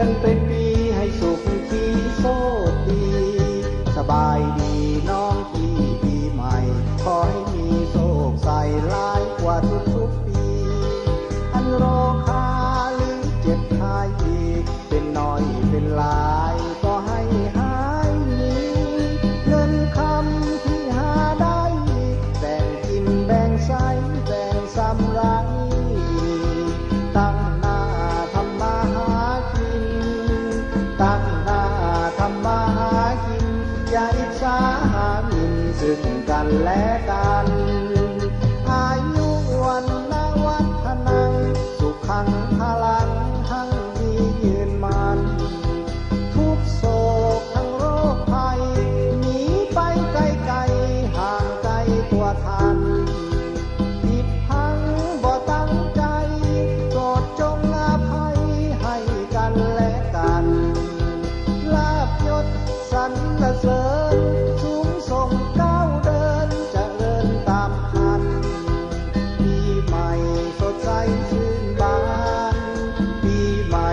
อนเป็นปีให้สุขขีโชคดีสบายดีน้องพี่ปีใหม่ขอให้มีโชคใส่หลายกว่าทุกปีอันรอคาหรือเจ็บไข้เป็นน้อยเป็นหลายก็ให้หายมีเงินคำที่หาได้แบ่งกินแบ่งใช้แบ่งสำไรตั้งหน้าทำมาหากินตั้งหน้าทำมาหากินอย่าอิจฉาหาหมิ่นซึ่งกันและกันอายุวันนาวัฒนังสุขังพลังทั้งมียืนมันทุกโศกทั้งโรคภัยหนีไปไกลๆห่างไกลตัวทันผิดพังบ่ตั้งใจโปรดจงอภัยให้กันและกันลาภยศสรรเสริญสูงส่งก้าวเดินเจริญตามคันปีใหม่สดใสชื่นบานปีใหม่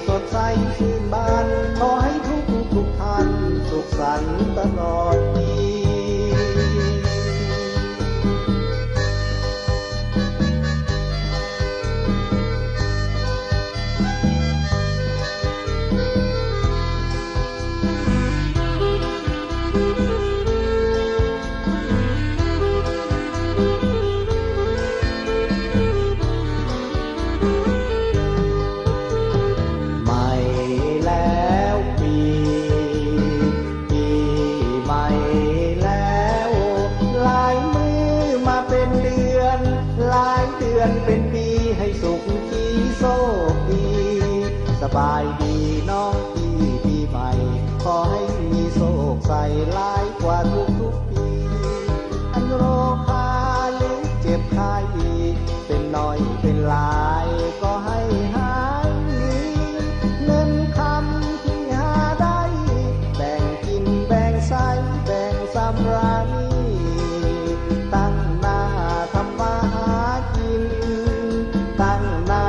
สดใสชื่นบานขอให้ทุกท่านสุขสันต์ตลอดปีเป็นปีให้สุขขีโชคดีสบายดีน้องพี่ปีใหม่ขอให้มีโชคใส่หลายกว่าทุกปีอันโรคาหรือเจ็บไข้เป็นน้อยเป็นหลายก็ให้หายเงินคำที่หาได้แบ่งกินแบ่งใช้แบ่งสำราญตั้งหน้าทำมาหากินตั้งหน้า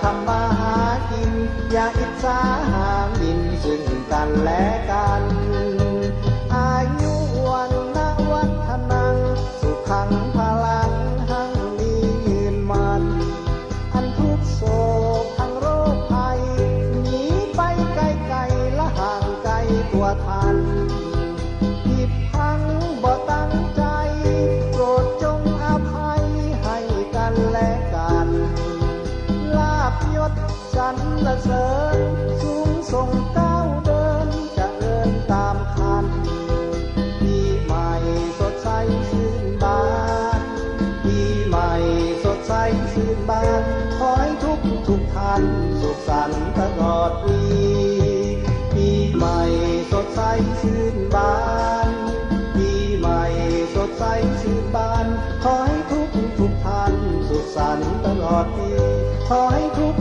ทำมาหากินอย่าอิจฉาหาหมิ่นซึ่งกันและกันอายุวันนะวัฒนังสุขังพลังหั่งมียืนมันอันทุกโศกทั้งโรคภัยหนีไปไกลๆและห่างไกลตัวทันผิดพังบ่ตั้งใจโปรดจงอภัยให้กันและกันลาภยศสรรเสริญสูงส่งก้าวเดินเจริญตามคันปีใหม่สดใสชื่นบานปีใหม่สดใสชื่นบานขอให้ทุกท่านสุขสันต์ตลอดปีปีใหม่สดใสชื่นบานปีใหม่สดใสชื่นบานขอให้ทุกท่านสุขสันต์ตลอดปีขอให้ทุก